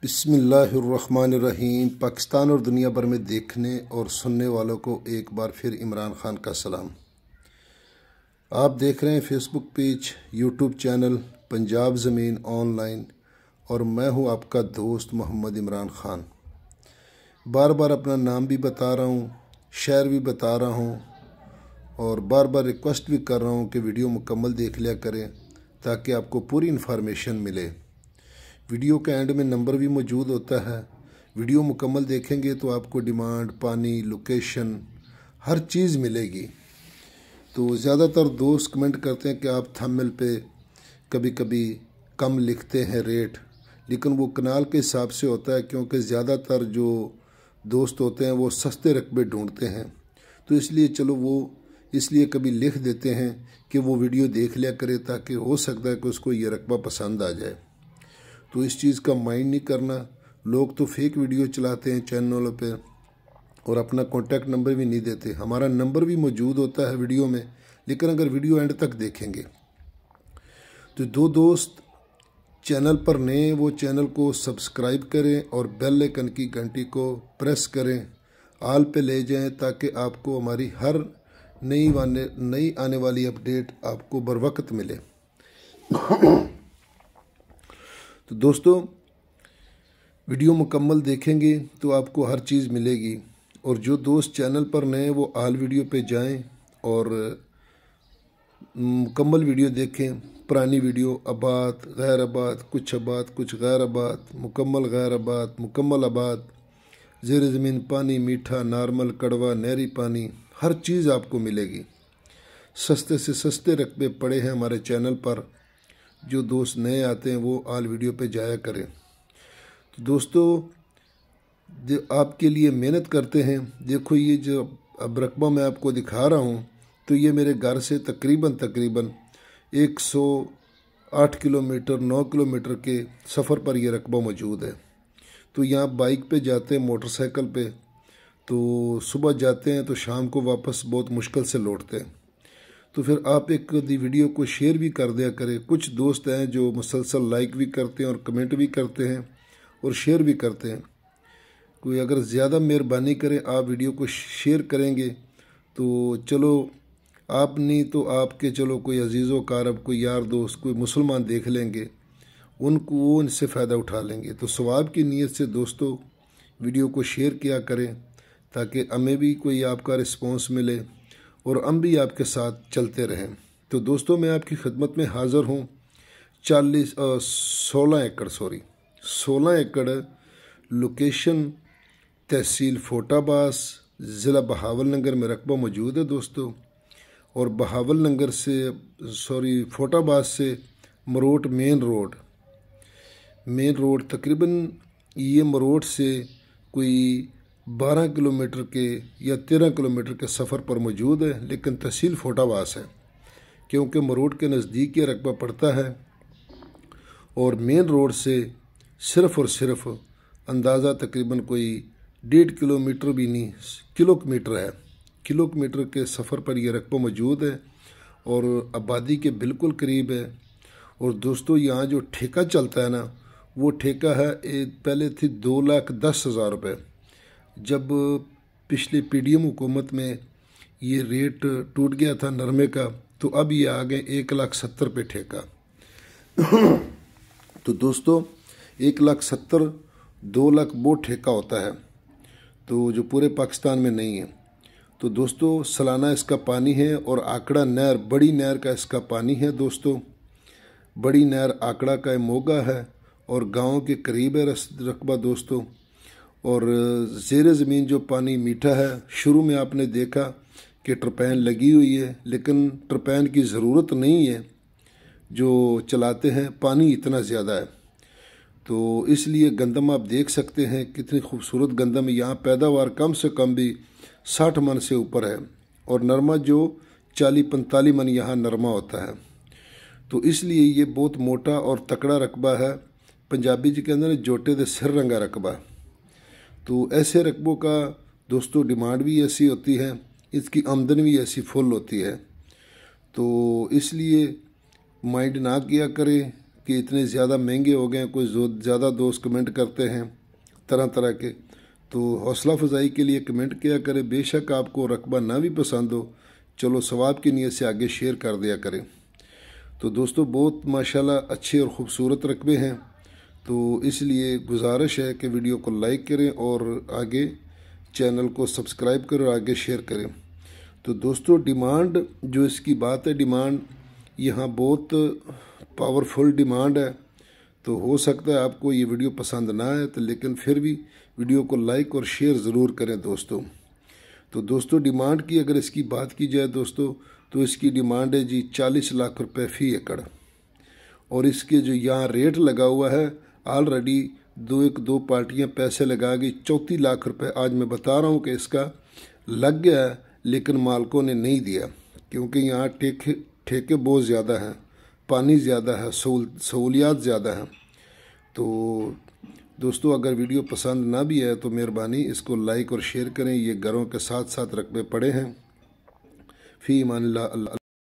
बिस्मिल्लाहिर्रहमानिर्रहीम। पाकिस्तान और दुनिया भर में देखने और सुनने वालों को एक बार फिर इमरान खान का सलाम। आप देख रहे हैं Facebook page, YouTube channel Punjab ज़मीन ऑनलाइन और मैं हूं आपका दोस्त मोहम्मद इमरान खान। बार बार अपना नाम भी बता रहा हूं, शहर भी बता रहा हूं और बार बार रिक्वेस्ट भी कर रहा हूं कि वीडियो मुकम्मल देख लिया करें ताकि आपको पूरी इन्फॉर्मेशन मिले। वीडियो के एंड में नंबर भी मौजूद होता है। वीडियो मुकम्मल देखेंगे तो आपको डिमांड, पानी, लोकेशन हर चीज़ मिलेगी। तो ज़्यादातर दोस्त कमेंट करते हैं कि आप थंबनेल पे कभी कभी कम लिखते हैं रेट, लेकिन वो कनाल के हिसाब से होता है क्योंकि ज़्यादातर जो दोस्त होते हैं वो सस्ते रकबे ढूंढते हैं। तो इसलिए कभी लिख देते हैं कि वो वीडियो देख लिया करे ताकि हो सकता है कि उसको ये रकबा पसंद आ जाए। तो इस चीज़ का माइंड नहीं करना। लोग तो फेक वीडियो चलाते हैं चैनलों पे और अपना कॉन्टैक्ट नंबर भी नहीं देते। हमारा नंबर भी मौजूद होता है वीडियो में, लेकिन अगर वीडियो एंड तक देखेंगे तो दो दोस्त चैनल पर नए वो चैनल को सब्सक्राइब करें और बेल आइकन की घंटी को प्रेस करें, आल पे ले जाएं ताकि आपको हमारी हर नई आने वाली अपडेट आपको बर वक्त मिले। तो दोस्तों, वीडियो मुकम्मल देखेंगे तो आपको हर चीज़ मिलेगी। और जो दोस्त चैनल पर नए वो आल वीडियो पे जाएं और मुकम्मल वीडियो देखें। पुरानी वीडियो आबाद, गैर आबाद, कुछ गैर आबाद, मुकम्मल गैर आबाद, मुकम्मल आबाद, ज़ेर ज़मीन पानी, मीठा, नॉर्मल, कड़वा, नहरी पानी, हर चीज़ आपको मिलेगी। सस्ते से सस्ते रकबे पड़े हैं हमारे चैनल पर। जो दोस्त नए आते हैं वो आल वीडियो पे जाया करें। तो दोस्तों, जो आपके लिए मेहनत करते हैं, देखो ये जो अब रकबा मैं आपको दिखा रहा हूँ तो ये मेरे घर से तकरीबन 108 किलोमीटर 9 किलोमीटर के सफ़र पर ये रकबा मौजूद है। तो यहाँ बाइक पे जाते हैं, मोटरसाइकिल पे, तो सुबह जाते हैं तो शाम को वापस बहुत मुश्किल से लौटते हैं। तो फिर आप एक वीडियो को शेयर भी कर दिया करें। कुछ दोस्त हैं जो मुसलसल लाइक भी करते हैं और कमेंट भी करते हैं और शेयर भी करते हैं। कोई अगर ज़्यादा मेहरबानी करें, आप वीडियो को शेयर करेंगे तो चलो आप नहीं तो आपके चलो कोई अजीज़ो कारब, कोई यार दोस्त, कोई मुसलमान देख लेंगे, वो इनसे फ़ायदा उठा लेंगे। तो सवाब की नीयत से दोस्तों वीडियो को शेयर किया करें ताकि हमें भी कोई आपका रिस्पॉन्स मिले और हम भी आपके साथ चलते रहें। तो दोस्तों, मैं आपकी खिदमत में हाज़िर हूँ। 16 एकड़ लोकेशन तहसील फोटाबास, ज़िला बहावलनगर में रकबा मौजूद है दोस्तों। और फोटाबास से मरोट मेन रोड तकरीबन ये मरोट से कोई 12 किलोमीटर के या 13 किलोमीटर के सफ़र पर मौजूद है, लेकिन तहसील फोटाबास है क्योंकि मरोट के नज़दीक ये रकबा पड़ता है। और मेन रोड से सिर्फ़ और सिर्फ अंदाज़ा तकरीबन कोई 1.5 किलोमीटर भी नहीं, किलोमीटर है। किलोमीटर के सफ़र पर यह रकबा मौजूद है और आबादी के बिल्कुल करीब है। और दोस्तों, यहाँ जो ठेका चलता है ना, वो ठेका है पहले थी 2,10,000 रुपये। जब पिछले पीडीएम हुकूमत में ये रेट टूट गया था नरमे का, तो अब ये आ गए 1,70,000 पे ठेका। तो दोस्तों, 1,70,000 2,00,000 वो ठेका होता है, तो जो पूरे पाकिस्तान में नहीं है। तो दोस्तों, सालाना इसका पानी है और आकड़ा नहर, बड़ी नहर का इसका पानी है दोस्तों। बड़ी नहर आकड़ा का मोगा है और गांव के करीब है रकबा दोस्तों। और ज़ेर ज़मीन जो पानी मीठा है, शुरू में आपने देखा कि टरपैन लगी हुई है, लेकिन टरपैन की ज़रूरत नहीं है जो चलाते हैं, पानी इतना ज़्यादा है। तो इसलिए गंदम आप देख सकते हैं कितनी खूबसूरत गंदम है। यहाँ पैदावार कम से कम भी 60 मन से ऊपर है और नरमा जो 40-45 मन यहाँ नरमा होता है। तो इसलिए ये बहुत मोटा और तकड़ा रकबा है। पंजाबी जी के अंदर जोटे दे सिर रंगा रकबा। तो ऐसे रकबों का दोस्तों डिमांड भी ऐसी होती है, इसकी आमदनी भी ऐसी फुल होती है। तो इसलिए माइंड ना किया करें कि इतने ज़्यादा महंगे हो गए हैं, कुछ ज़्यादा दोस्त कमेंट करते हैं तरह तरह के। तो हौसला अफजाई के लिए कमेंट किया करें। बेशक आपको रकबा ना भी पसंद हो, चलो सवाब की नीयत से आगे शेयर कर दिया करें। तो दोस्तों बहुत माशाल्लाह अच्छे और ख़ूबसूरत रकबे हैं, तो इसलिए गुजारिश है कि वीडियो को लाइक करें और आगे चैनल को सब्सक्राइब करें और आगे शेयर करें। तो दोस्तों डिमांड जो इसकी बात है, डिमांड यहाँ बहुत पावरफुल डिमांड है। तो हो सकता है आपको ये वीडियो पसंद ना आए, तो लेकिन फिर भी वीडियो को लाइक और शेयर ज़रूर करें दोस्तों। तो दोस्तों डिमांड की अगर इसकी बात की जाए दोस्तों, तो इसकी डिमांड है जी 40 लाख रुपए फ़ी एकड़। और इसके जो यहाँ रेट लगा हुआ है, ऑलरेडी दो पार्टियां पैसे लगा गई 34 लाख रुपए। आज मैं बता रहा हूँ कि इसका लग गया है, लेकिन मालकों ने नहीं दिया, क्योंकि यहाँ ठेके बहुत ज़्यादा हैं, पानी ज़्यादा है, सहूलियात ज़्यादा हैं। तो दोस्तों अगर वीडियो पसंद ना भी है तो मेहरबानी इसको लाइक और शेयर करें। ये घरों के साथ साथ रकबे पड़े हैं। फ़ी ईमानिल्लाह।